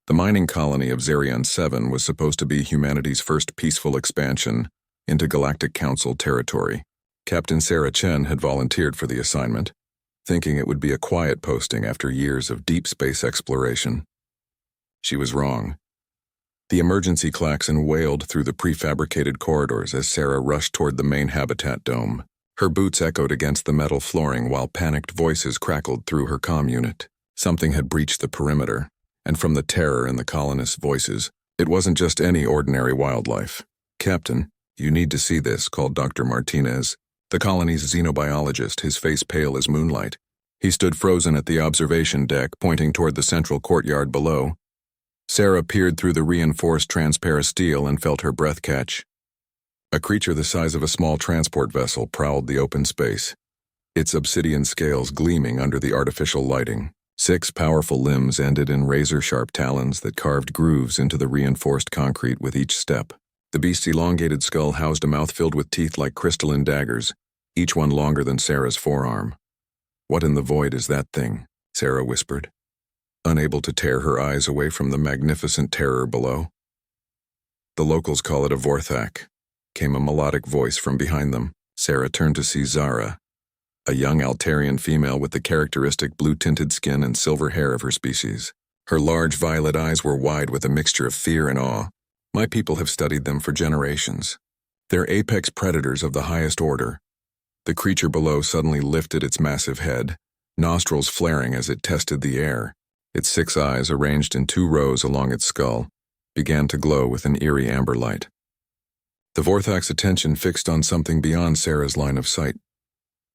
The mining colony of Zerion 7 was supposed to be humanity's first peaceful expansion into Galactic Council territory. Captain Sarah Chen had volunteered for the assignment, thinking it would be a quiet posting after years of deep space exploration. She was wrong. The emergency klaxon wailed through the prefabricated corridors as Sarah rushed toward the main habitat dome. Her boots echoed against the metal flooring while panicked voices crackled through her comm unit. Something had breached the perimeter, and from the terror in the colonists' voices, it wasn't just any ordinary wildlife. "Captain, you need to see this," called Dr. Martinez, the colony's xenobiologist, his face pale as moonlight. He stood frozen at the observation deck, pointing toward the central courtyard below. Sarah peered through the reinforced transparent steel and felt her breath catch. A creature the size of a small transport vessel prowled the open space, its obsidian scales gleaming under the artificial lighting. 6 powerful limbs ended in razor-sharp talons that carved grooves into the reinforced concrete with each step. The beast's elongated skull housed a mouth filled with teeth like crystalline daggers, each one longer than Sarah's forearm. "What in the void is that thing?" Sarah whispered, unable to tear her eyes away from the magnificent terror below. "The locals call it a vorthak," came a melodic voice from behind them. Sarah turned to see Zara, a young Altarian female with the characteristic blue-tinted skin and silver hair of her species. Her large violet eyes were wide with a mixture of fear and awe. "My people have studied them for generations. They're apex predators of the highest order." The creature below suddenly lifted its massive head, nostrils flaring as it tested the air. Its 6 eyes, arranged in 2 rows along its skull, began to glow with an eerie amber light. The Vorthak's attention fixed on something beyond Sarah's line of sight.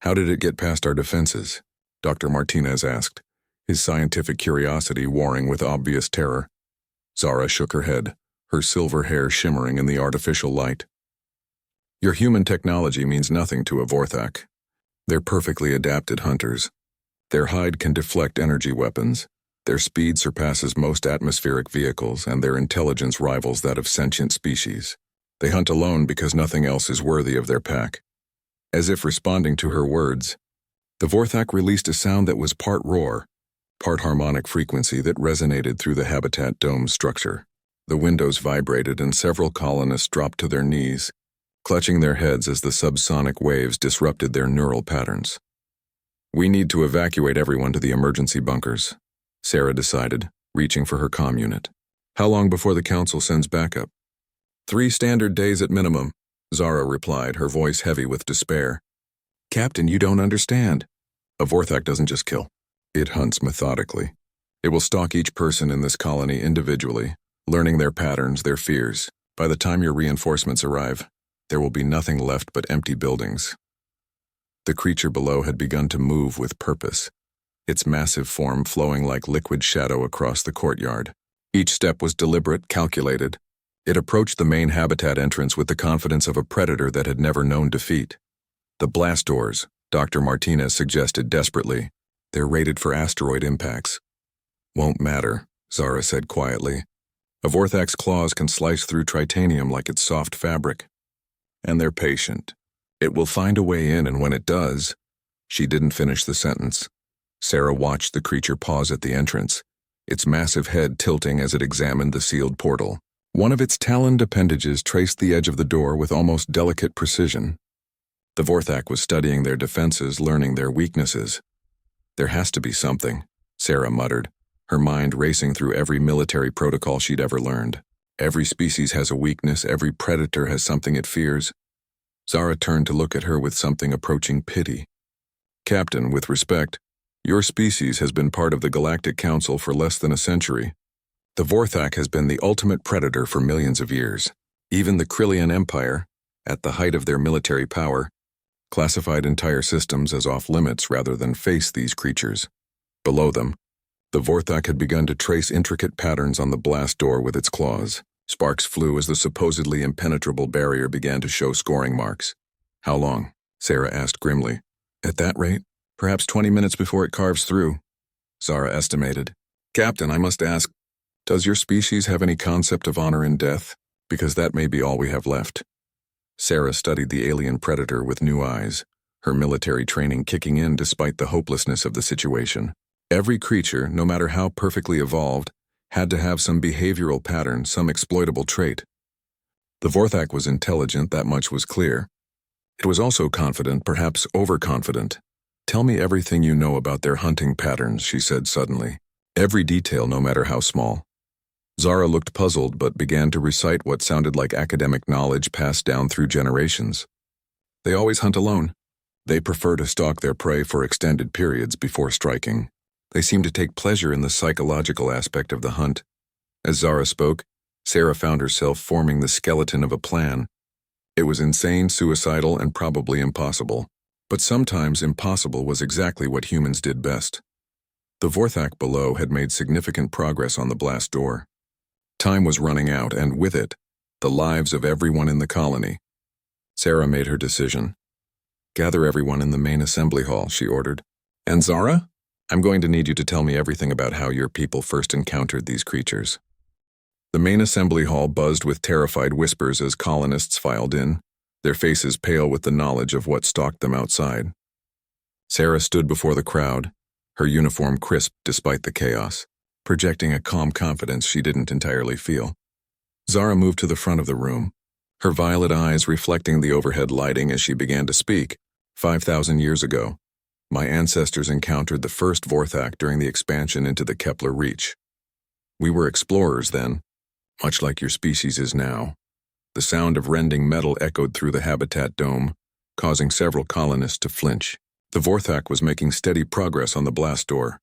"How did it get past our defenses?" Dr. Martinez asked, his scientific curiosity warring with obvious terror. Zara shook her head, her silver hair shimmering in the artificial light. "Your human technology means nothing to a Vorthak. They're perfectly adapted hunters. Their hide can deflect energy weapons. Their speed surpasses most atmospheric vehicles, and their intelligence rivals that of sentient species. They hunt alone because nothing else is worthy of their pack." As if responding to her words, the Vorthak released a sound that was part roar, part harmonic frequency that resonated through the habitat dome structure. The windows vibrated and several colonists dropped to their knees, clutching their heads as the subsonic waves disrupted their neural patterns. "We need to evacuate everyone to the emergency bunkers," Sarah decided, reaching for her comm unit. "How long before the council sends backup?" 3 standard days at minimum," Zara replied, her voice heavy with despair. "Captain, you don't understand. A Vorthak doesn't just kill. It hunts methodically. It will stalk each person in this colony individually, learning their patterns, their fears. By the time your reinforcements arrive, there will be nothing left but empty buildings." The creature below had begun to move with purpose, its massive form flowing like liquid shadow across the courtyard. Each step was deliberate, calculated. It approached the main habitat entrance with the confidence of a predator that had never known defeat. "The blast doors," Dr. Martinez suggested desperately. "They're rated for asteroid impacts." "Won't matter," Zara said quietly. "A Vorthak's claws can slice through titanium like it's soft fabric. And they're patient. It will find a way in, and when it does—" She didn't finish the sentence. Sarah watched the creature pause at the entrance, its massive head tilting as it examined the sealed portal. One of its taloned appendages traced the edge of the door with almost delicate precision. The Vorthak was studying their defenses, learning their weaknesses. "There has to be something," Sarah muttered, her mind racing through every military protocol she'd ever learned. Every species has a weakness, every predator has something it fears. Zara turned to look at her with something approaching pity. "Captain, with respect, your species has been part of the Galactic Council for less than a century. The Vorthak has been the ultimate predator for millions of years. Even the Krillian Empire, at the height of their military power, classified entire systems as off-limits rather than face these creatures. Below them, the Vorthak had begun to trace intricate patterns on the blast door with its claws. Sparks flew as the supposedly impenetrable barrier began to show scoring marks. "How long?" Sarah asked grimly. "At that rate, perhaps 20 minutes before it carves through," Zara estimated. "Captain, I must ask, does your species have any concept of honor in death? Because that may be all we have left." Sarah studied the alien predator with new eyes, her military training kicking in despite the hopelessness of the situation. Every creature, no matter how perfectly evolved, Had to have some behavioral pattern, some exploitable trait. The Vorthak was intelligent, that much was clear. It was also confident, perhaps overconfident. Tell me everything you know about their hunting patterns, she said suddenly. Every detail, no matter how small. Zara looked puzzled but began to recite what sounded like academic knowledge passed down through generations. They always hunt alone. They prefer to stalk their prey for extended periods before striking. They seem to take pleasure in the psychological aspect of the hunt. As Zara spoke, Sarah found herself forming the skeleton of a plan. It was insane, suicidal, and probably impossible. But sometimes impossible was exactly what humans did best. The Vorthak below had made significant progress on the blast door. Time was running out, and with it, the lives of everyone in the colony. Sarah made her decision. Gather everyone in the main assembly hall, she ordered. And Zara? I'm going to need you to tell me everything about how your people first encountered these creatures. The main assembly hall buzzed with terrified whispers as colonists filed in, their faces pale with the knowledge of what stalked them outside. Sarah stood before the crowd, her uniform crisp despite the chaos, projecting a calm confidence she didn't entirely feel. Zara moved to the front of the room, her violet eyes reflecting the overhead lighting as she began to speak. 5,000 years ago, my ancestors encountered the first Vorthak during the expansion into the Kepler Reach. We were explorers then, much like your species is now. The sound of rending metal echoed through the habitat dome, causing several colonists to flinch. The Vorthak was making steady progress on the blast door.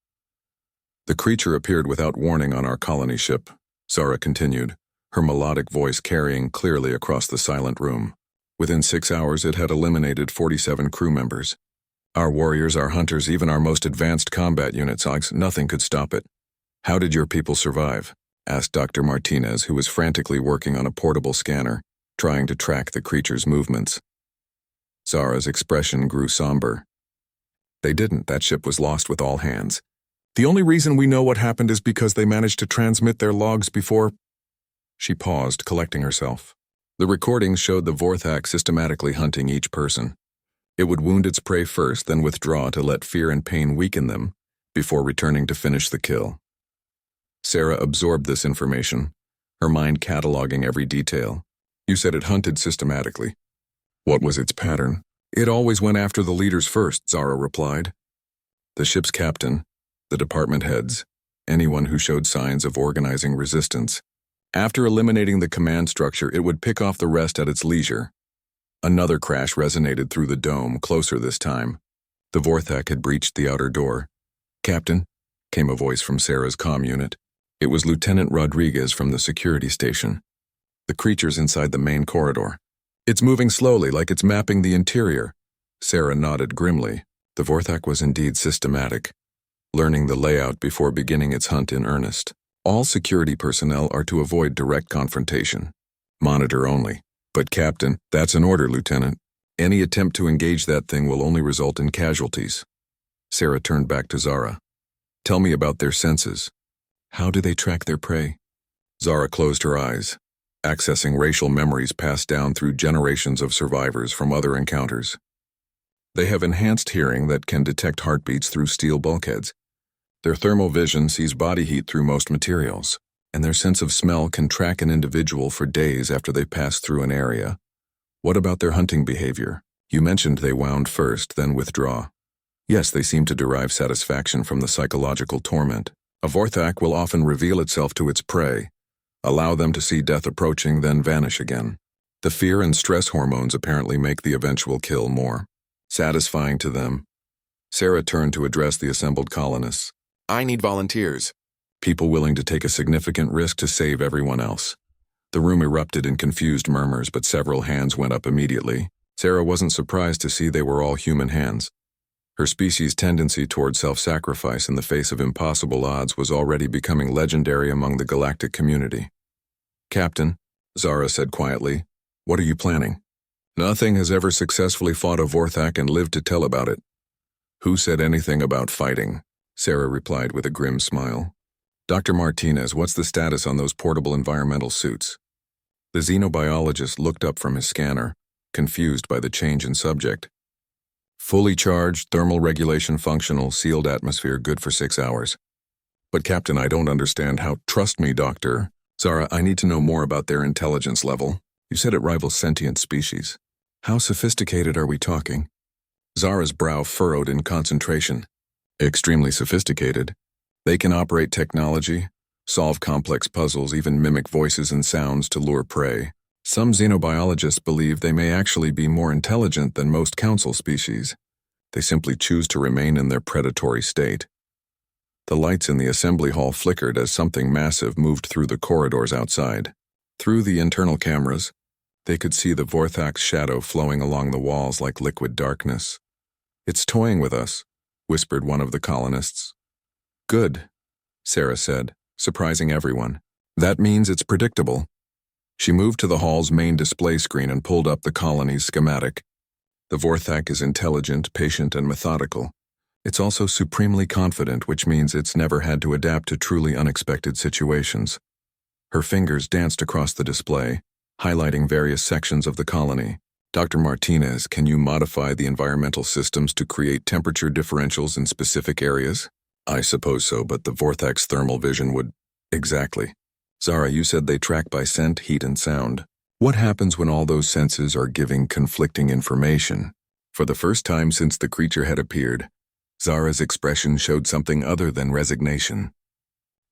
The creature appeared without warning on our colony ship, Zara continued, her melodic voice carrying clearly across the silent room. Within 6 hours, it had eliminated 47 crew members. Our warriors, our hunters, even our most advanced combat units, nothing could stop it. How did your people survive? Asked Dr. Martinez, who was frantically working on a portable scanner, trying to track the creature's movements. Zara's expression grew somber. They didn't. That ship was lost with all hands. The only reason we know what happened is because they managed to transmit their logs before... She paused, collecting herself. The recordings showed the Vorthak systematically hunting each person. It would wound its prey first, then withdraw to let fear and pain weaken them, before returning to finish the kill. Sarah absorbed this information, her mind cataloging every detail. You said it hunted systematically. What was its pattern? It always went after the leaders first, Zara replied. The ship's captain, the department heads, anyone who showed signs of organizing resistance. After eliminating the command structure, it would pick off the rest at its leisure. Another crash resonated through the dome, closer this time. The Vorthak had breached the outer door. Captain, came a voice from Sarah's comm unit. It was Lieutenant Rodriguez from the security station. The creature's inside the main corridor. It's moving slowly, like it's mapping the interior. Sarah nodded grimly. The Vorthak was indeed systematic, learning the layout before beginning its hunt in earnest. All security personnel are to avoid direct confrontation. Monitor only. But Captain, that's an order, Lieutenant. Any attempt to engage that thing will only result in casualties. Sarah turned back to Zara. Tell me about their senses. How do they track their prey? Zara closed her eyes, accessing racial memories passed down through generations of survivors from other encounters. They have enhanced hearing that can detect heartbeats through steel bulkheads. Their thermal vision sees body heat through most materials, and their sense of smell can track an individual for days after they pass through an area. What about their hunting behavior? You mentioned they wound first, then withdraw. Yes, they seem to derive satisfaction from the psychological torment. A Vorthak will often reveal itself to its prey, allow them to see death approaching, then vanish again. The fear and stress hormones apparently make the eventual kill more satisfying to them. Sarah turned to address the assembled colonists. I need volunteers. People willing to take a significant risk to save everyone else. The room erupted in confused murmurs, but several hands went up immediately. Sarah wasn't surprised to see they were all human hands. Her species' tendency toward self-sacrifice in the face of impossible odds was already becoming legendary among the galactic community. Captain, Zara said quietly, what are you planning? Nothing has ever successfully fought a Vorthak and lived to tell about it. Who said anything about fighting? Sarah replied with a grim smile. Dr. Martinez, what's the status on those portable environmental suits? The xenobiologist looked up from his scanner, confused by the change in subject. Fully charged, thermal regulation functional, sealed atmosphere, good for 6 hours. But Captain, I don't understand how. Trust me, Doctor. Zara, I need to know more about their intelligence level. You said it rivals sentient species. How sophisticated are we talking? Zara's brow furrowed in concentration. Extremely sophisticated. They can operate technology, solve complex puzzles, even mimic voices and sounds to lure prey. Some xenobiologists believe they may actually be more intelligent than most council species. They simply choose to remain in their predatory state. The lights in the assembly hall flickered as something massive moved through the corridors outside. Through the internal cameras, they could see the Vorthak's shadow flowing along the walls like liquid darkness. "It's toying with us," whispered one of the colonists. "Good," Sarah said, surprising everyone. "That means it's predictable." She moved to the hall's main display screen and pulled up the colony's schematic. The Vorthak is intelligent, patient, and methodical. It's also supremely confident, which means it's never had to adapt to truly unexpected situations. Her fingers danced across the display, highlighting various sections of the colony. "Dr. Martinez, can you modify the environmental systems to create temperature differentials in specific areas?" "I suppose so, but the Vorthak's thermal vision would—" "Exactly. Zara, you said they track by scent, heat, and sound. What happens when all those senses are giving conflicting information?" For the first time since the creature had appeared, Zara's expression showed something other than resignation.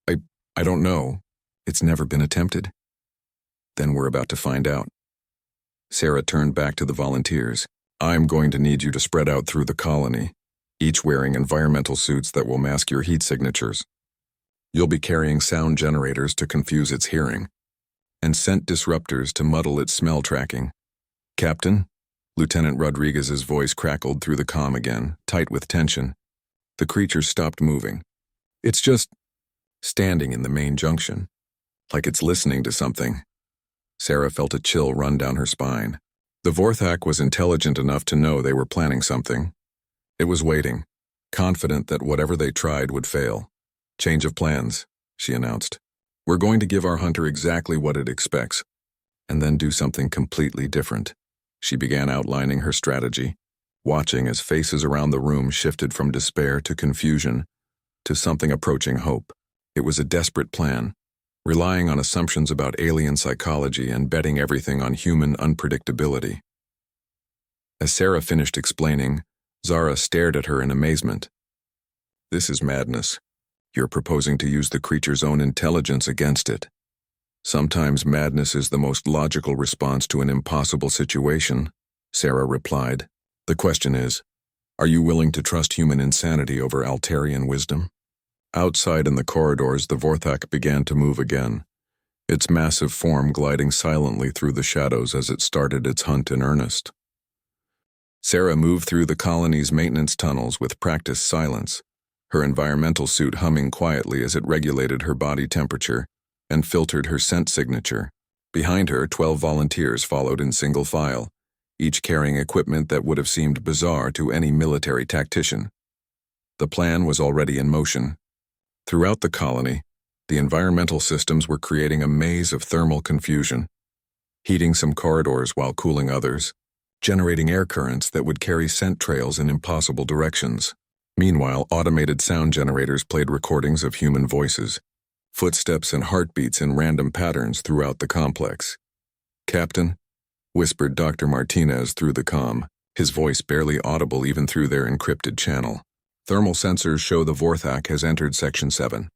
I don't know. It's never been attempted." "Then we're about to find out." Sarah turned back to the volunteers. "I'm going to need you to spread out through the colony, each wearing environmental suits that will mask your heat signatures. You'll be carrying sound generators to confuse its hearing, and scent disruptors to muddle its smell tracking." "Captain?" Lieutenant Rodriguez's voice crackled through the comm again, tight with tension. The creature stopped moving. "It's just standing in the main junction, like it's listening to something." Sarah felt a chill run down her spine. The Vorthak was intelligent enough to know they were planning something. It was waiting, confident that whatever they tried would fail. "Change of plans," she announced. "We're going to give our hunter exactly what it expects, and then do something completely different." She began outlining her strategy, watching as faces around the room shifted from despair to confusion to something approaching hope. It was a desperate plan, relying on assumptions about alien psychology and betting everything on human unpredictability. As Sarah finished explaining, Zara stared at her in amazement. "This is madness. You're proposing to use the creature's own intelligence against it. Sometimes madness is the most logical response to an impossible situation," Sarah replied. "The question is, are you willing to trust human insanity over Altarian wisdom?" Outside in the corridors, the Vorthak began to move again, its massive form gliding silently through the shadows as it started its hunt in earnest. Sarah moved through the colony's maintenance tunnels with practiced silence, her environmental suit humming quietly as it regulated her body temperature and filtered her scent signature. Behind her, 12 volunteers followed in single file, each carrying equipment that would have seemed bizarre to any military tactician. The plan was already in motion. Throughout the colony, the environmental systems were creating a maze of thermal confusion, heating some corridors while cooling others, generating air currents that would carry scent trails in impossible directions. Meanwhile, automated sound generators played recordings of human voices, footsteps and heartbeats in random patterns throughout the complex. "Captain," whispered Dr. Martinez through the comm, his voice barely audible even through their encrypted channel. "Thermal sensors show the Vorthak has entered Section 7.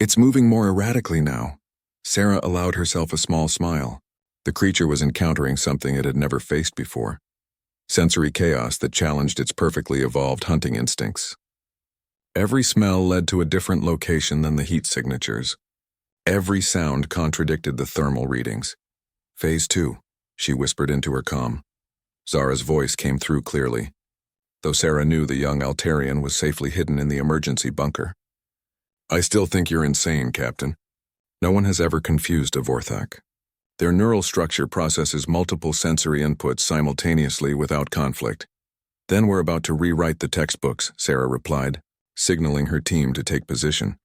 It's moving more erratically now." Sarah allowed herself a small smile. The creature was encountering something it had never faced before. Sensory chaos that challenged its perfectly evolved hunting instincts. Every smell led to a different location than the heat signatures. Every sound contradicted the thermal readings. "Phase 2, she whispered into her comm. Zara's voice came through clearly, though Sarah knew the young Altarian was safely hidden in the emergency bunker. "I still think you're insane, Captain. No one has ever confused a Vorthak. Their neural structure processes multiple sensory inputs simultaneously without conflict. Then we're about to rewrite the textbooks," Sarah replied, signaling her team to take position.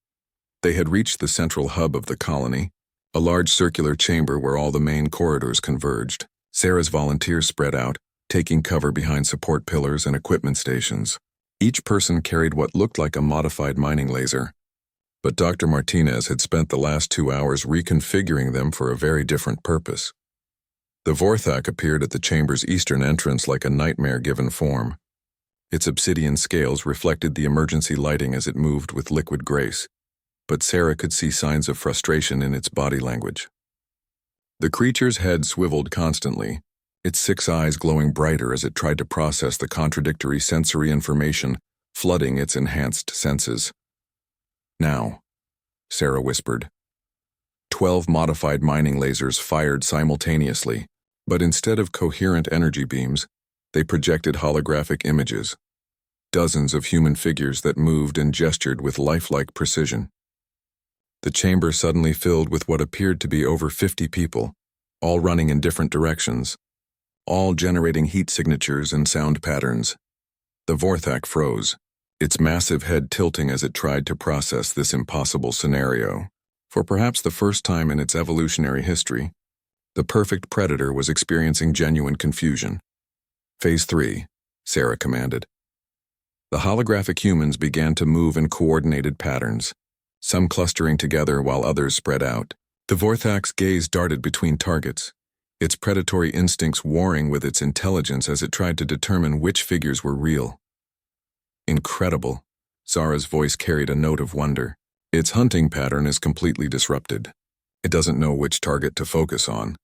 They had reached the central hub of the colony, a large circular chamber where all the main corridors converged. Sarah's volunteers spread out, taking cover behind support pillars and equipment stations. Each person carried what looked like a modified mining laser. But Dr. Martinez had spent the last 2 hours reconfiguring them for a very different purpose. The Vorthak appeared at the chamber's eastern entrance like a nightmare-given form. Its obsidian scales reflected the emergency lighting as it moved with liquid grace, but Sarah could see signs of frustration in its body language. The creature's head swiveled constantly, its 6 eyes glowing brighter as it tried to process the contradictory sensory information flooding its enhanced senses. "Now," Sarah whispered. 12 modified mining lasers fired simultaneously, but instead of coherent energy beams, they projected holographic images, dozens of human figures that moved and gestured with lifelike precision. The chamber suddenly filled with what appeared to be over 50 people, all running in different directions, all generating heat signatures and sound patterns. The Vorthak froze, its massive head tilting as it tried to process this impossible scenario. For perhaps the first time in its evolutionary history, the perfect predator was experiencing genuine confusion. "Phase 3, Sarah commanded. The holographic humans began to move in coordinated patterns, some clustering together while others spread out. The Vorthak's gaze darted between targets, its predatory instincts warring with its intelligence as it tried to determine which figures were real. "Incredible," Zara's voice carried a note of wonder. "Its hunting pattern is completely disrupted. It doesn't know which target to focus on."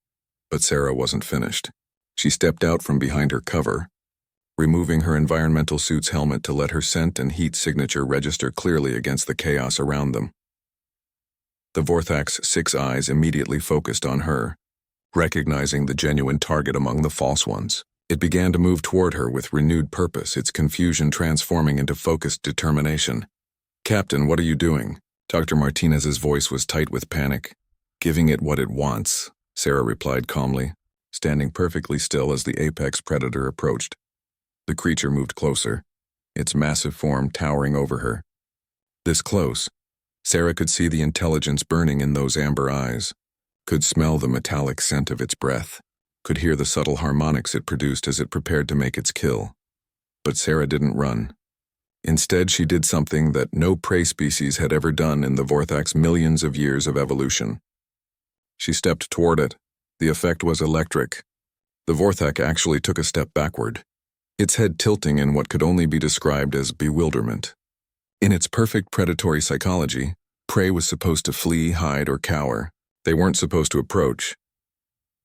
But Sarah wasn't finished. She stepped out from behind her cover, removing her environmental suit's helmet to let her scent and heat signature register clearly against the chaos around them. The Vorthak's 6 eyes immediately focused on her, recognizing the genuine target among the false ones. It began to move toward her with renewed purpose, its confusion transforming into focused determination. "Captain, what are you doing?" Dr. Martinez's voice was tight with panic. "Giving it what it wants," Sarah replied calmly, standing perfectly still as the apex predator approached. The creature moved closer, its massive form towering over her. This close, Sarah could see the intelligence burning in those amber eyes, could smell the metallic scent of its breath, could hear the subtle harmonics it produced as it prepared to make its kill. But Sarah didn't run. Instead, she did something that no prey species had ever done in the Vorthak's millions of years of evolution. She stepped toward it. The effect was electric. The Vorthak actually took a step backward, its head tilting in what could only be described as bewilderment. In its perfect predatory psychology, prey was supposed to flee, hide, or cower. They weren't supposed to approach.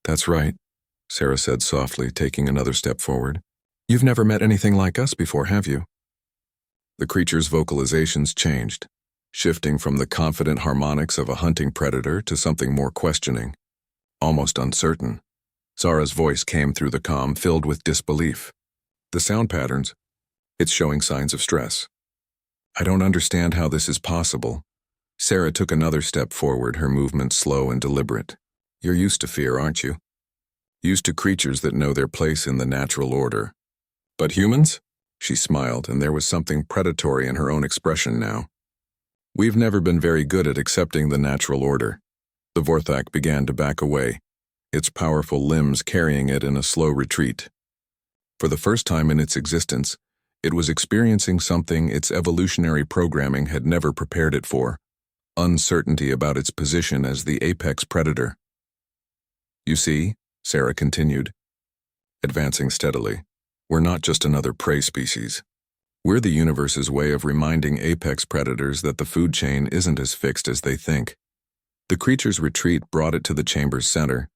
"That's right," Sarah said softly, taking another step forward. "You've never met anything like us before, have you?" The creature's vocalizations changed, shifting from the confident harmonics of a hunting predator to something more questioning, almost uncertain. Zara's voice came through the comm, filled with disbelief. "The sound patterns, it's showing signs of stress. I don't understand how this is possible." Sarah took another step forward, her movements slow and deliberate. "You're used to fear, aren't you? Used to creatures that know their place in the natural order. But humans?" She smiled, and there was something predatory in her own expression now. "We've never been very good at accepting the natural order." The Vorthak began to back away, its powerful limbs carrying it in a slow retreat. For the first time in its existence, it was experiencing something its evolutionary programming had never prepared it for: uncertainty about its position as the apex predator. "You see," Sarah continued, advancing steadily, "we're not just another prey species. We're the universe's way of reminding apex predators that the food chain isn't as fixed as they think." The creature's retreat brought it to the chamber's center,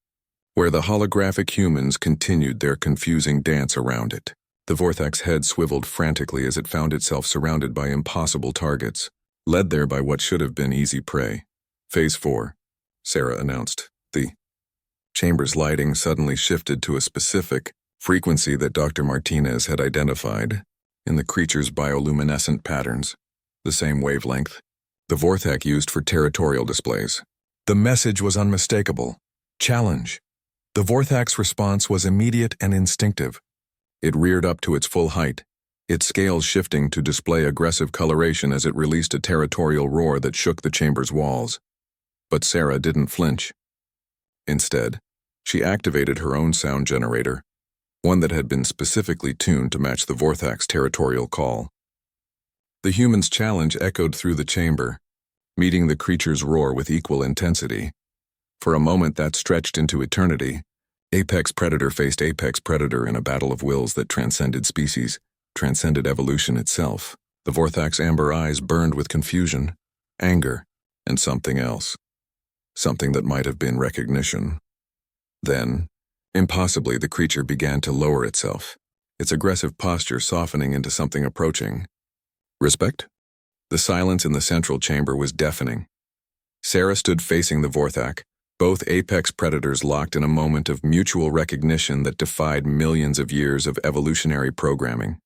where the holographic humans continued their confusing dance around it. The Vorthak's head swiveled frantically as it found itself surrounded by impossible targets, led there by what should have been easy prey. "Phase 4, Sarah announced. The chamber's lighting suddenly shifted to a specific frequency that Dr. Martinez had identified in the creature's bioluminescent patterns, the same wavelength the Vorthak used for territorial displays. The message was unmistakable: challenge. The Vorthak's response was immediate and instinctive. It reared up to its full height, its scales shifting to display aggressive coloration as it released a territorial roar that shook the chamber's walls. But Sarah didn't flinch. Instead, she activated her own sound generator, one that had been specifically tuned to match the Vorthak's territorial call. The human's challenge echoed through the chamber, meeting the creature's roar with equal intensity. For a moment that stretched into eternity, apex predator faced apex predator in a battle of wills that transcended species, transcended evolution itself. The Vorthak's amber eyes burned with confusion, anger, and something else. Something that might have been recognition. Then, impossibly, the creature began to lower itself, its aggressive posture softening into something approaching. Respect? The silence in the central chamber was deafening. Sarah stood facing the Vorthak, both apex predators locked in a moment of mutual recognition that defied millions of years of evolutionary programming.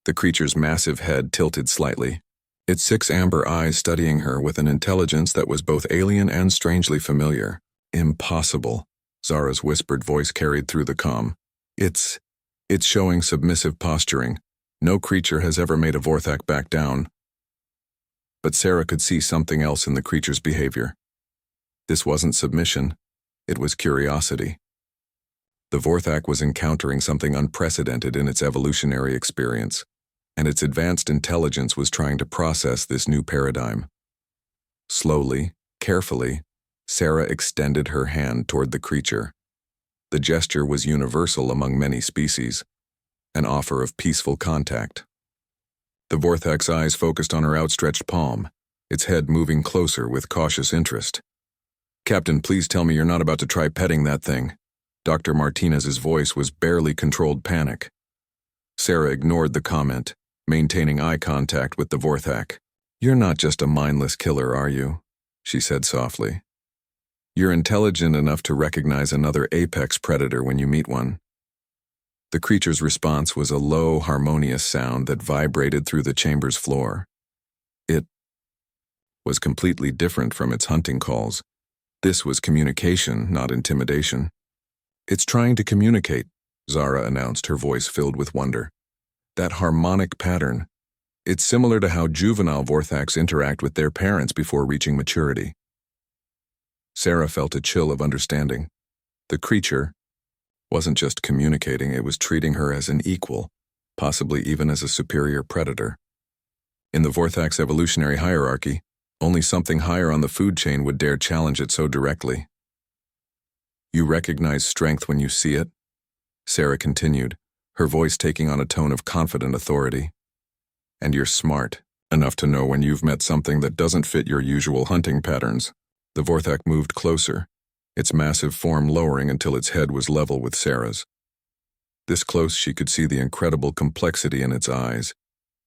The creature's massive head tilted slightly, its 6 amber eyes studying her with an intelligence that was both alien and strangely familiar. Impossible, Zara's whispered voice carried through the comm. It's showing submissive posturing. No creature has ever made a Vorthak back down. But Sarah could see something else in the creature's behavior. This wasn't submission, it was curiosity. The Vorthak was encountering something unprecedented in its evolutionary experience, and its advanced intelligence was trying to process this new paradigm. Slowly, carefully, Sarah extended her hand toward the creature. The gesture was universal among many species, an offer of peaceful contact. The Vorthak's eyes focused on her outstretched palm, its head moving closer with cautious interest. "Captain, please tell me you're not about to try petting that thing." Dr. Martinez's voice was barely controlled panic. Sarah ignored the comment, maintaining eye contact with the Vorthak. "You're not just a mindless killer, are you?" she said softly. "You're intelligent enough to recognize another apex predator when you meet one." The creature's response was a low, harmonious sound that vibrated through the chamber's floor. It was completely different from its hunting calls. This was communication, not intimidation. "It's trying to communicate," Zara announced, her voice filled with wonder. "That harmonic pattern. It's similar to how juvenile Vorthaks interact with their parents before reaching maturity." Sarah felt a chill of understanding. The creature wasn't just communicating, it was treating her as an equal, possibly even as a superior predator. In the Vorthak's evolutionary hierarchy, only something higher on the food chain would dare challenge it so directly. "You recognize strength when you see it?" Sarah continued, her voice taking on a tone of confident authority. "And you're smart enough to know when you've met something that doesn't fit your usual hunting patterns." The Vorthak moved closer, its massive form lowering until its head was level with Sarah's. This close, she could see the incredible complexity in its eyes,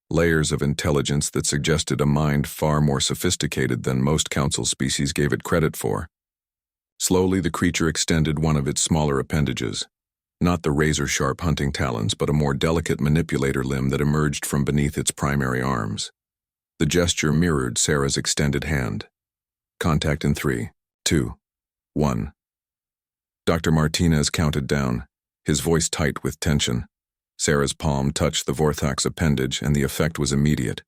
layers of intelligence that suggested a mind far more sophisticated than most council species gave it credit for. Slowly, the creature extended one of its smaller appendages, not the razor-sharp hunting talons, but a more delicate manipulator limb that emerged from beneath its primary arms. The gesture mirrored Sarah's extended hand. Contact in 3, 2, 1. Dr. Martinez counted down, his voice tight with tension. Sarah's palm touched the Vorthak's appendage, and the effect was immediate.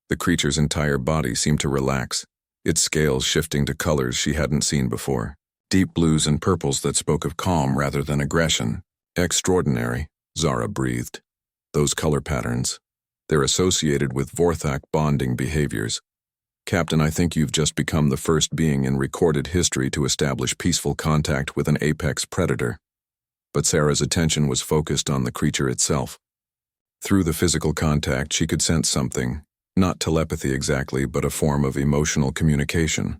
The creature's entire body seemed to relax, its scales shifting to colors she hadn't seen before. Deep blues and purples that spoke of calm rather than aggression. "Extraordinary," Zara breathed. "Those color patterns. They're associated with Vorthak bonding behaviors. Captain, I think you've just become the first being in recorded history to establish peaceful contact with an apex predator." But Sarah's attention was focused on the creature itself. Through the physical contact, she could sense something, not telepathy exactly, but a form of emotional communication.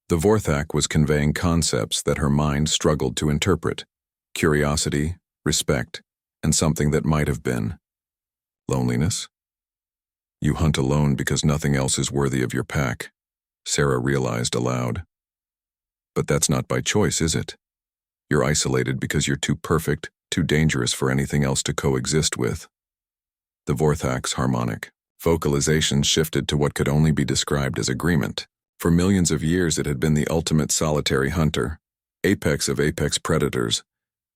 The Vorthak was conveying concepts that her mind struggled to interpret: curiosity, respect, and something that might have been loneliness. "You hunt alone because nothing else is worthy of your pack," Sarah realized aloud. "But that's not by choice, is it? You're isolated because you're too perfect, too dangerous for anything else to coexist with." The Vorthak's harmonic vocalizations shifted to what could only be described as agreement. For millions of years it had been the ultimate solitary hunter, apex of apex predators,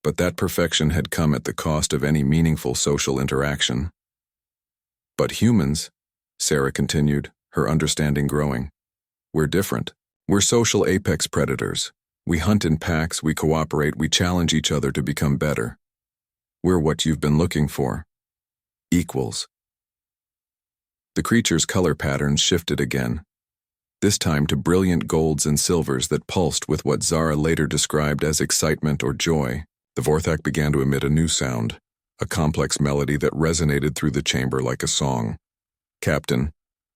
but that perfection had come at the cost of any meaningful social interaction. "But humans," Sarah continued, her understanding growing, "we're different. We're social apex predators. We hunt in packs, we cooperate, we challenge each other to become better. We're what you've been looking for. Equals." The creature's color patterns shifted again. this time to brilliant golds and silvers that pulsed with what Zara later described as excitement or joy. The Vorthak began to emit a new sound, a complex melody that resonated through the chamber like a song. "Captain,"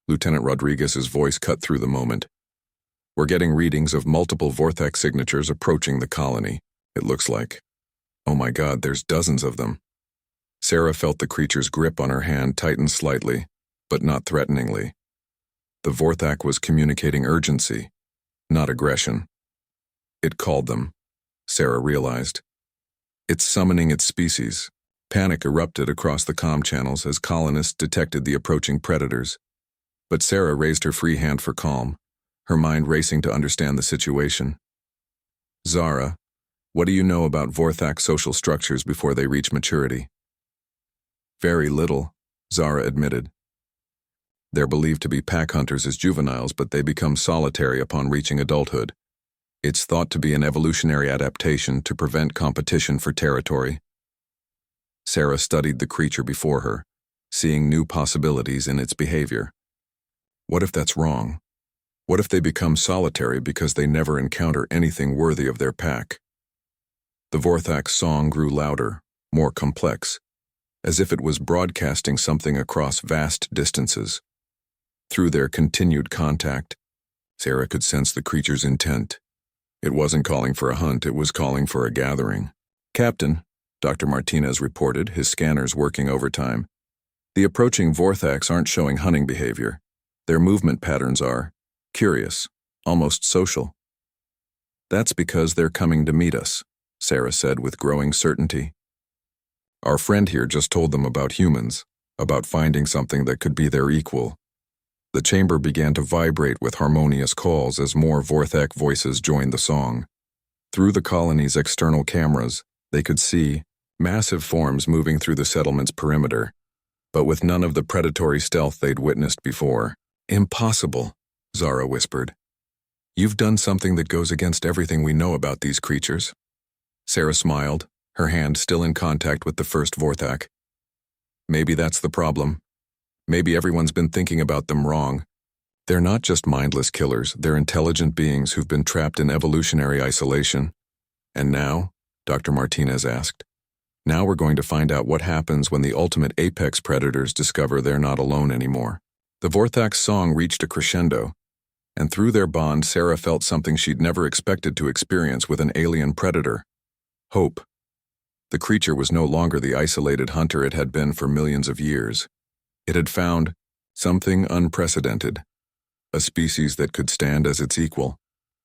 Lieutenant Rodriguez's voice cut through the moment. "We're getting readings of multiple Vorthak signatures approaching the colony, it looks like. Oh my God, there's dozens of them." Sarah felt the creature's grip on her hand tighten slightly, but not threateningly. The Vorthak was communicating urgency, not aggression. It called them, Sarah realized. It's summoning its species. Panic erupted across the comm channels as colonists detected the approaching predators. But Sarah raised her free hand for calm, her mind racing to understand the situation. "Zara, what do you know about Vorthak social structures before they reach maturity?" "Very little," Zara admitted. "They're believed to be pack hunters as juveniles, but they become solitary upon reaching adulthood. It's thought to be an evolutionary adaptation to prevent competition for territory." Sarah studied the creature before her, seeing new possibilities in its behavior. What if that's wrong? What if they become solitary because they never encounter anything worthy of their pack? The Vorthak's song grew louder, more complex, as if it was broadcasting something across vast distances. Through their continued contact, Sarah could sense the creature's intent. It wasn't calling for a hunt, it was calling for a gathering. "Captain," Dr. Martinez reported, his scanners working overtime, "the approaching Vorthaks aren't showing hunting behavior. Their movement patterns are curious, almost social." "That's because they're coming to meet us," Sarah said with growing certainty. "Our friend here just told them about humans, about finding something that could be their equal." The chamber began to vibrate with harmonious calls as more Vorthak voices joined the song. Through the colony's external cameras, they could see massive forms moving through the settlement's perimeter, but with none of the predatory stealth they'd witnessed before. "Impossible," Zara whispered. "You've done something that goes against everything we know about these creatures." Sarah smiled, her hand still in contact with the first Vorthak. "Maybe that's the problem. Maybe everyone's been thinking about them wrong. They're not just mindless killers, they're intelligent beings who've been trapped in evolutionary isolation." "And now?" Dr. Martinez asked. "Now we're going to find out what happens when the ultimate apex predators discover they're not alone anymore." The Vorthak's song reached a crescendo, and through their bond, Sarah felt something she'd never expected to experience with an alien predator: hope. The creature was no longer the isolated hunter it had been for millions of years. It had found something unprecedented, a species that could stand as its equal,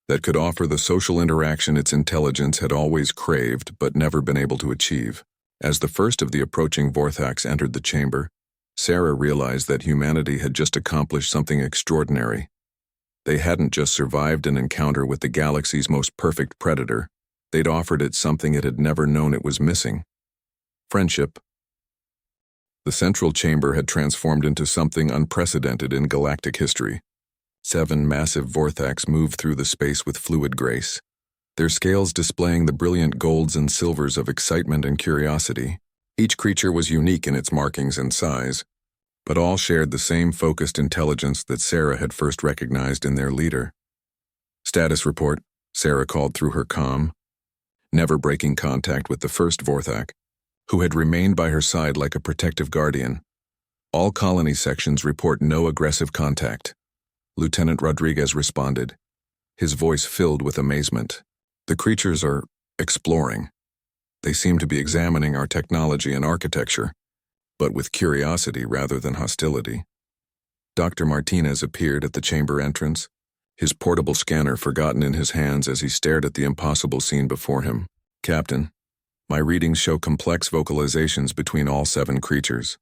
that could offer the social interaction its intelligence had always craved but never been able to achieve. As the first of the approaching Vorthaks entered the chamber, Sarah realized that humanity had just accomplished something extraordinary. They hadn't just survived an encounter with the galaxy's most perfect predator, they'd offered it something it had never known it was missing: friendship. The central chamber had transformed into something unprecedented in galactic history. 7 massive Vorthaks moved through the space with fluid grace, their scales displaying the brilliant golds and silvers of excitement and curiosity. Each creature was unique in its markings and size, but all shared the same focused intelligence that Sarah had first recognized in their leader. "Status report," Sarah called through her comm, never breaking contact with the first Vorthak, who had remained by her side like a protective guardian. "All colony sections report no aggressive contact." Lieutenant Rodriguez responded, his voice filled with amazement. "The creatures are exploring. They seem to be examining our technology and architecture, but with curiosity rather than hostility." Dr. Martinez appeared at the chamber entrance, his portable scanner forgotten in his hands as he stared at the impossible scene before him. "Captain, my readings show complex vocalizations between all 7 creatures.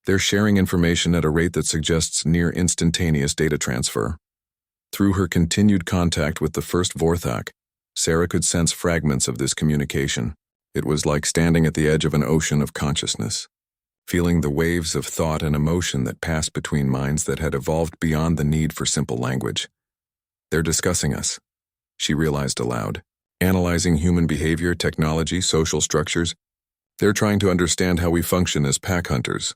They're sharing information at a rate that suggests near instantaneous data transfer." Through her continued contact with the first Vorthak, Sarah could sense fragments of this communication. It was like standing at the edge of an ocean of consciousness, feeling the waves of thought and emotion that passed between minds that had evolved beyond the need for simple language. "They're discussing us," she realized aloud. "Analyzing human behavior, technology, social structures. They're trying to understand how we function as pack hunters."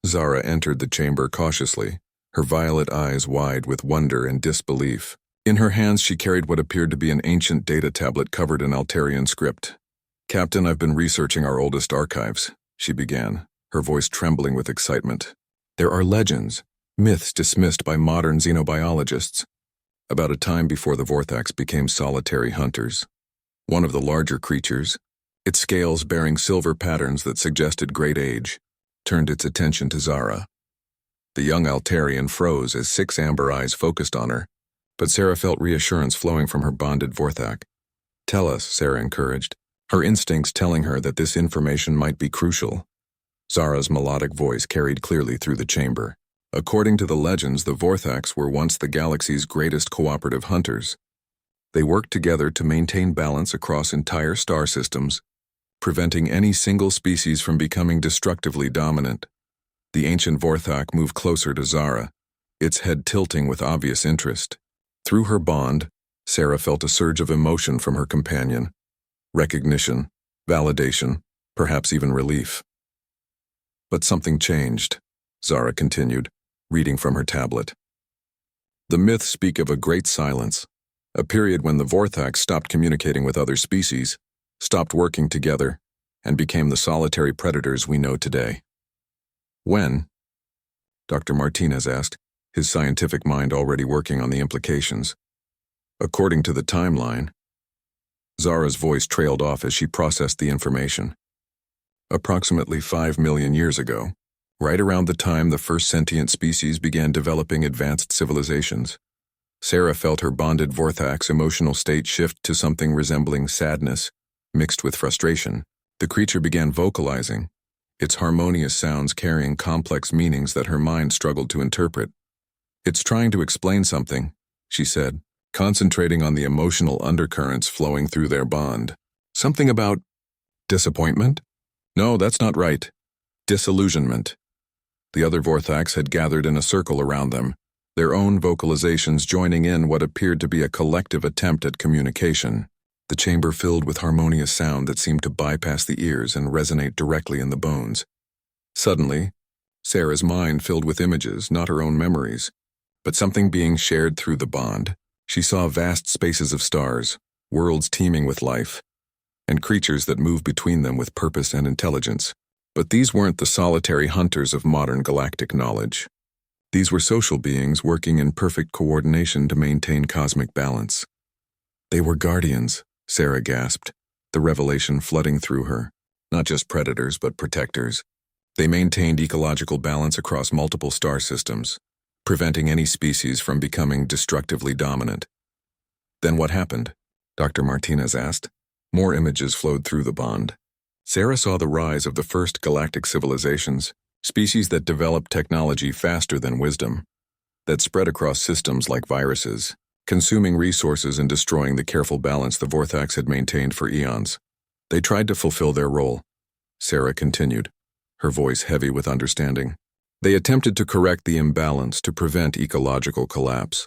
Zara entered the chamber cautiously, her violet eyes wide with wonder and disbelief. In her hands she carried what appeared to be an ancient data tablet covered in Altarian script. "Captain, I've been researching our oldest archives," she began, her voice trembling with excitement. "There are legends, myths dismissed by modern xenobiologists, about a time before the Vorthax became solitary hunters. One of the larger creatures, its scales bearing silver patterns that suggested great age, turned its attention to Zara." The young Altarian froze as 6 amber eyes focused on her, but Sarah felt reassurance flowing from her bonded Vorthak. "Tell us," Sarah encouraged, her instincts telling her that this information might be crucial. Zara's melodic voice carried clearly through the chamber. "According to the legends, the Vorthax were once the galaxy's greatest cooperative hunters. They worked together to maintain balance across entire star systems, preventing any single species from becoming destructively dominant." The ancient Vorthak moved closer to Zara, its head tilting with obvious interest. Through her bond, Sarah felt a surge of emotion from her companion. Recognition, validation, perhaps even relief. But something changed, Zara continued, reading from her tablet. "The myths speak of a great silence, a period when the Vorthax stopped communicating with other species, stopped working together, and became the solitary predators we know today." "When?" Dr. Martinez asked, his scientific mind already working on the implications. "According to the timeline." Zara's voice trailed off as she processed the information. "Approximately 5 million years ago, right around the time the first sentient species began developing advanced civilizations." Sarah felt her bonded Vorthax emotional state shift to something resembling sadness, mixed with frustration. The creature began vocalizing, its harmonious sounds carrying complex meanings that her mind struggled to interpret. "It's trying to explain something," she said, concentrating on the emotional undercurrents flowing through their bond. "Something about disappointment? No, that's not right. Disillusionment." The other Vorthax had gathered in a circle around them, their own vocalizations joining in what appeared to be a collective attempt at communication. The chamber filled with harmonious sound that seemed to bypass the ears and resonate directly in the bones. Suddenly, Sarah's mind filled with images, not her own memories, but something being shared through the bond. She saw vast spaces of stars, worlds teeming with life, and creatures that moved between them with purpose and intelligence. But these weren't the solitary hunters of modern galactic knowledge. These were social beings working in perfect coordination to maintain cosmic balance. "They were guardians," Sarah gasped, the revelation flooding through her. "Not just predators, but protectors. They maintained ecological balance across multiple star systems, preventing any species from becoming destructively dominant." "Then what happened?" Dr. Martinez asked. More images flowed through the bond. Sarah saw the rise of the first galactic civilizations, species that developed technology faster than wisdom, that spread across systems like viruses, consuming resources and destroying the careful balance the Vorthax had maintained for eons. "They tried to fulfill their role," Sarah continued, her voice heavy with understanding. "They attempted to correct the imbalance to prevent ecological collapse.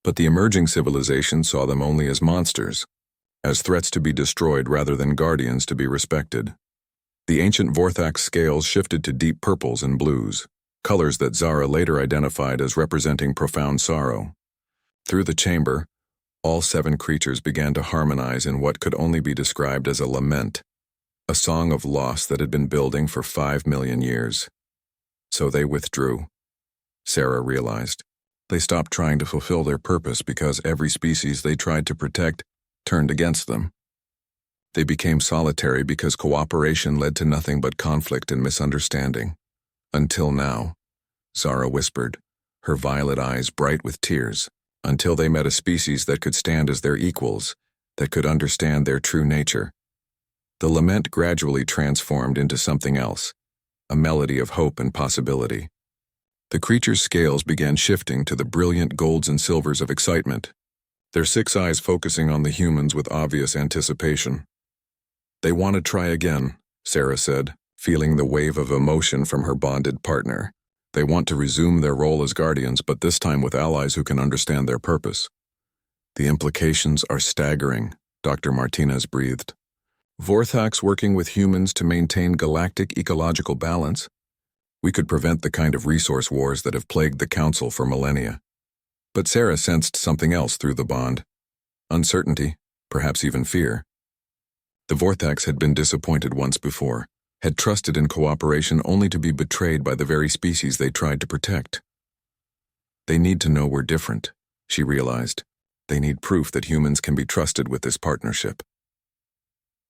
But the emerging civilization saw them only as monsters, as threats to be destroyed rather than guardians to be respected." The ancient Vorthax scales shifted to deep purples and blues, colors that Zara later identified as representing profound sorrow. Through the chamber, all 7 creatures began to harmonize in what could only be described as a lament, a song of loss that had been building for 5 million years. So they withdrew. Sarah realized. They stopped trying to fulfill their purpose because every species they tried to protect turned against them. They became solitary because cooperation led to nothing but conflict and misunderstanding. "Until now," Zara whispered, her violet eyes bright with tears, "until they met a species that could stand as their equals, that could understand their true nature." The lament gradually transformed into something else, a melody of hope and possibility. The creature's scales began shifting to the brilliant golds and silvers of excitement, their 6 eyes focusing on the humans with obvious anticipation. "They want to try again," Sarah said, feeling the wave of emotion from her bonded partner. "They want to resume their role as guardians, but this time with allies who can understand their purpose." "The implications are staggering," Dr. Martinez breathed. "Vorthax working with humans to maintain galactic ecological balance. We could prevent the kind of resource wars that have plagued the Council for millennia. But Sarah sensed something else through the bond. Uncertainty, perhaps even fear. The Vorthax had been disappointed once before, had trusted in cooperation only to be betrayed by the very species they tried to protect. They need to know we're different, she realized. They need proof that humans can be trusted with this partnership.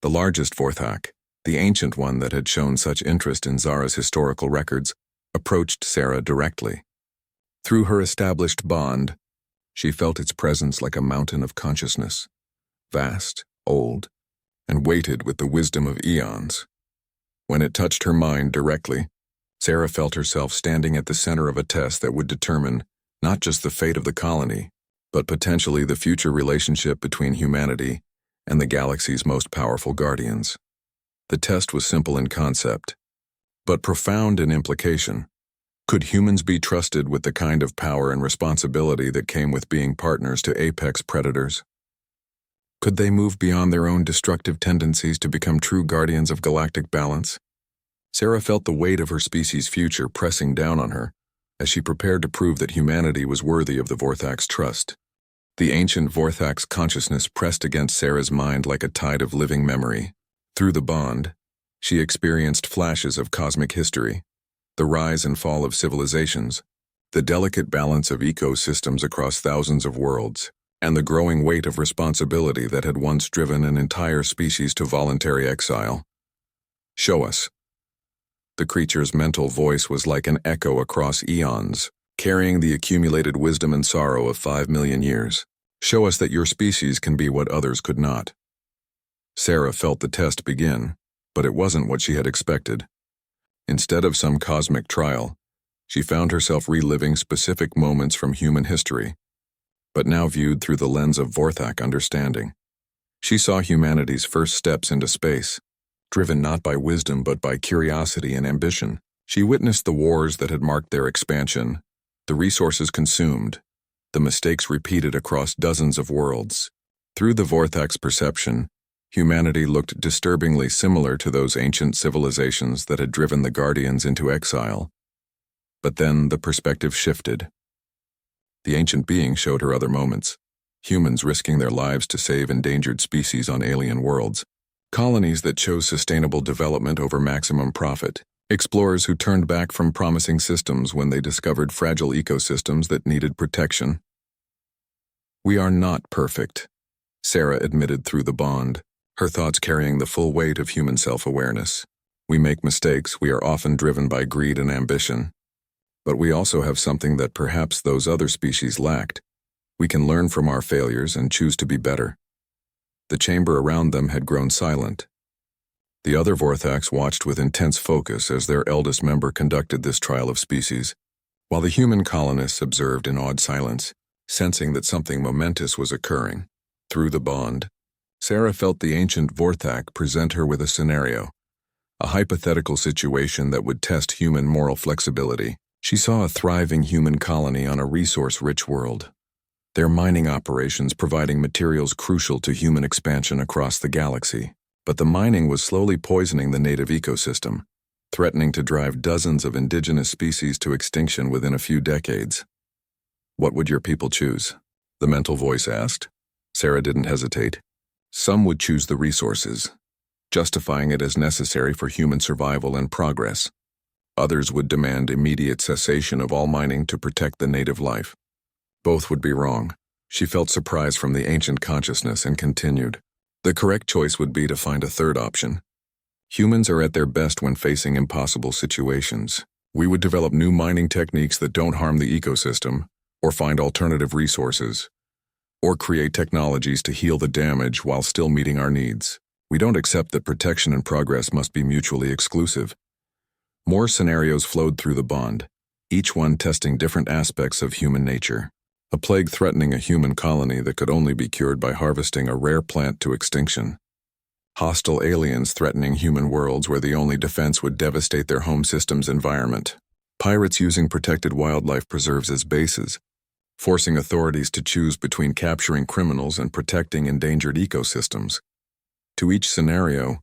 The largest Vorthak, the ancient one that had shown such interest in Zara's historical records, approached Sarah directly. Through her established bond, she felt its presence like a mountain of consciousness, vast, old, and weighted with the wisdom of eons. When it touched her mind directly, Sarah felt herself standing at the center of a test that would determine not just the fate of the colony, but potentially the future relationship between humanity and the galaxy's most powerful guardians. The test was simple in concept, but profound in implication. Could humans be trusted with the kind of power and responsibility that came with being partners to apex predators? Could they move beyond their own destructive tendencies to become true guardians of galactic balance? Sarah felt the weight of her species' future pressing down on her as she prepared to prove that humanity was worthy of the Vorthak's trust. The ancient Vorthak's consciousness pressed against Sarah's mind like a tide of living memory. Through the bond, she experienced flashes of cosmic history, the rise and fall of civilizations, the delicate balance of ecosystems across thousands of worlds, and the growing weight of responsibility that had once driven an entire species to voluntary exile. Show us. The creature's mental voice was like an echo across eons, carrying the accumulated wisdom and sorrow of 5 million years. Show us that your species can be what others could not. Sarah felt the test begin, but it wasn't what she had expected. Instead of some cosmic trial, she found herself reliving specific moments from human history, but now viewed through the lens of Vorthak understanding. She saw humanity's first steps into space, driven not by wisdom but by curiosity and ambition. She witnessed the wars that had marked their expansion, the resources consumed, the mistakes repeated across dozens of worlds. Through the Vorthak's perception, humanity looked disturbingly similar to those ancient civilizations that had driven the Guardians into exile. But then the perspective shifted. The ancient being showed her other moments, humans risking their lives to save endangered species on alien worlds, colonies that chose sustainable development over maximum profit, explorers who turned back from promising systems when they discovered fragile ecosystems that needed protection. We are not perfect, Sarah admitted through the bond, her thoughts carrying the full weight of human self-awareness. We make mistakes, we are often driven by greed and ambition. But we also have something that perhaps those other species lacked. We can learn from our failures and choose to be better. The chamber around them had grown silent. The other Vorthaks watched with intense focus as their eldest member conducted this trial of species, while the human colonists observed in awed silence, sensing that something momentous was occurring. Through the bond, Sarah felt the ancient Vorthak present her with a scenario, a hypothetical situation that would test human moral flexibility. She saw a thriving human colony on a resource-rich world, their mining operations providing materials crucial to human expansion across the galaxy. But the mining was slowly poisoning the native ecosystem, threatening to drive dozens of indigenous species to extinction within a few decades. What would your people choose? The mental voice asked. Sarah didn't hesitate. Some would choose the resources, justifying it as necessary for human survival and progress. Others would demand immediate cessation of all mining to protect the native life. Both would be wrong. She felt surprise from the ancient consciousness and continued. The correct choice would be to find a third option. Humans are at their best when facing impossible situations. We would develop new mining techniques that don't harm the ecosystem, or find alternative resources, or create technologies to heal the damage while still meeting our needs. We don't accept that protection and progress must be mutually exclusive. More scenarios flowed through the bond, each one testing different aspects of human nature. A plague threatening a human colony that could only be cured by harvesting a rare plant to extinction. Hostile aliens threatening human worlds where the only defense would devastate their home system's environment. Pirates using protected wildlife preserves as bases, forcing authorities to choose between capturing criminals and protecting endangered ecosystems. To each scenario,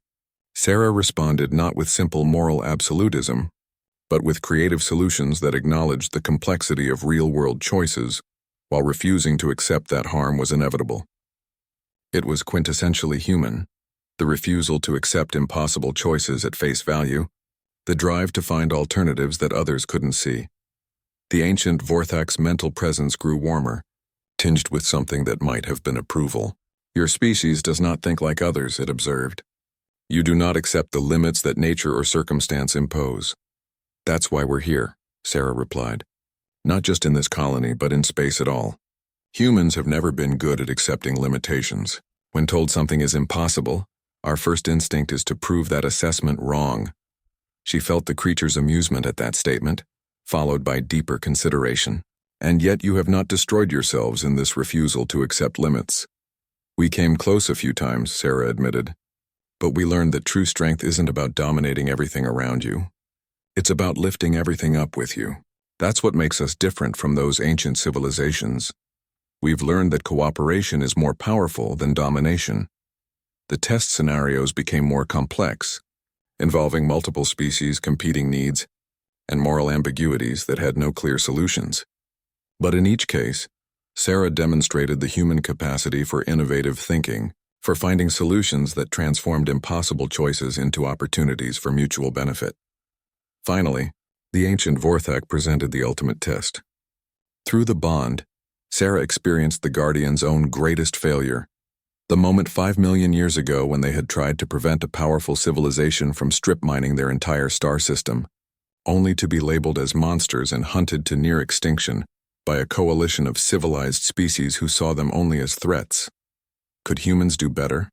Sarah responded not with simple moral absolutism, but with creative solutions that acknowledged the complexity of real-world choices while refusing to accept that harm was inevitable. It was quintessentially human, the refusal to accept impossible choices at face value, the drive to find alternatives that others couldn't see. The ancient Vorthak's mental presence grew warmer, tinged with something that might have been approval. Your species does not think like others, it observed. You do not accept the limits that nature or circumstance impose. That's why we're here, Sarah replied. Not just in this colony, but in space at all. Humans have never been good at accepting limitations. When told something is impossible, our first instinct is to prove that assessment wrong. She felt the creature's amusement at that statement, followed by deeper consideration. And yet you have not destroyed yourselves in this refusal to accept limits. We came close a few times, Sarah admitted. But we learned that true strength isn't about dominating everything around you. It's about lifting everything up with you. That's what makes us different from those ancient civilizations. We've learned that cooperation is more powerful than domination. The test scenarios became more complex, involving multiple species' competing needs and moral ambiguities that had no clear solutions. But in each case, Sarah demonstrated the human capacity for innovative thinking, for finding solutions that transformed impossible choices into opportunities for mutual benefit. Finally, the ancient Vorthak presented the ultimate test. Through the bond, Sarah experienced the Guardian's own greatest failure, the moment 5 million years ago when they had tried to prevent a powerful civilization from strip mining their entire star system, only to be labeled as monsters and hunted to near extinction by a coalition of civilized species who saw them only as threats. Could humans do better?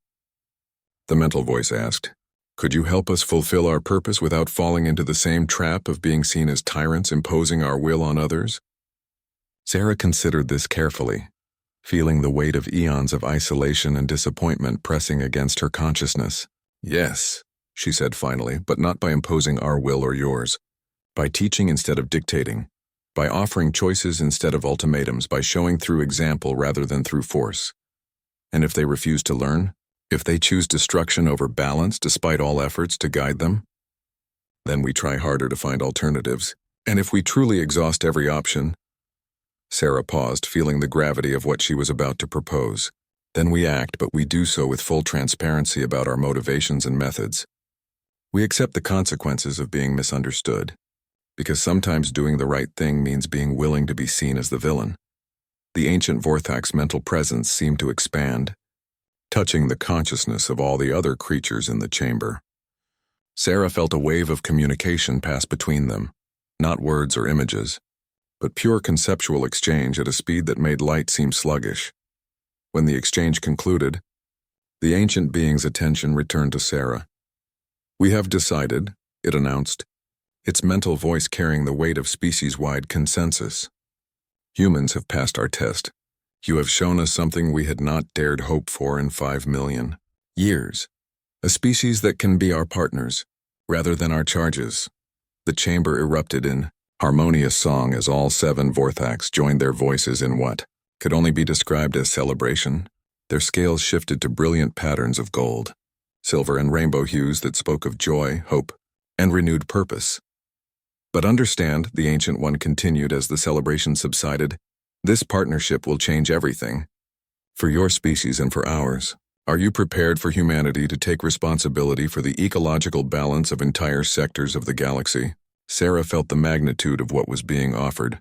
The mental voice asked. Could you help us fulfill our purpose without falling into the same trap of being seen as tyrants imposing our will on others? Sarah considered this carefully, feeling the weight of eons of isolation and disappointment pressing against her consciousness. Yes, she said finally, but not by imposing our will or yours. By teaching instead of dictating. By offering choices instead of ultimatums, by showing through example rather than through force. And if they refuse to learn, if they choose destruction over balance despite all efforts to guide them, then we try harder to find alternatives. And if we truly exhaust every option, Sarah paused, feeling the gravity of what she was about to propose. Then we act, but we do so with full transparency about our motivations and methods. We accept the consequences of being misunderstood, because sometimes doing the right thing means being willing to be seen as the villain. The ancient Vorthak's mental presence seemed to expand, touching the consciousness of all the other creatures in the chamber. Sarah felt a wave of communication pass between them, not words or images, but pure conceptual exchange at a speed that made light seem sluggish. When the exchange concluded, the ancient being's attention returned to Sarah. We have decided, it announced, its mental voice carrying the weight of species-wide consensus. Humans have passed our test. You have shown us something we had not dared hope for in 5 million years. A species that can be our partners, rather than our charges. The chamber erupted in harmonious song as all 7 Vorthaks joined their voices in what could only be described as celebration. Their scales shifted to brilliant patterns of gold, silver and rainbow hues that spoke of joy, hope, and renewed purpose. But understand, the Ancient One continued as the celebration subsided, this partnership will change everything. For your species and for ours. Are you prepared for humanity to take responsibility for the ecological balance of entire sectors of the galaxy? Sarah felt the magnitude of what was being offered,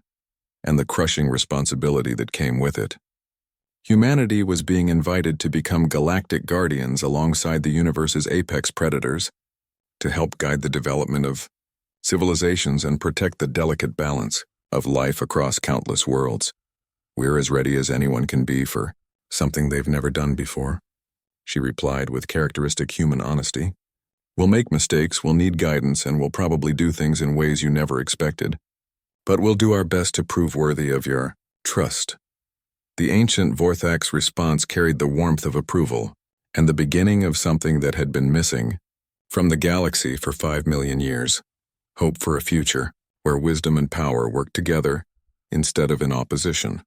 and the crushing responsibility that came with it. Humanity was being invited to become galactic guardians alongside the universe's apex predators, to help guide the development of civilizations and protect the delicate balance of life across countless worlds. We're as ready as anyone can be for something they've never done before, she replied with characteristic human honesty. We'll make mistakes, we'll need guidance, and we'll probably do things in ways you never expected. But we'll do our best to prove worthy of your trust. The ancient Vorthak's response carried the warmth of approval, and the beginning of something that had been missing from the galaxy for 5 million years. Hope for a future where wisdom and power work together instead of in opposition.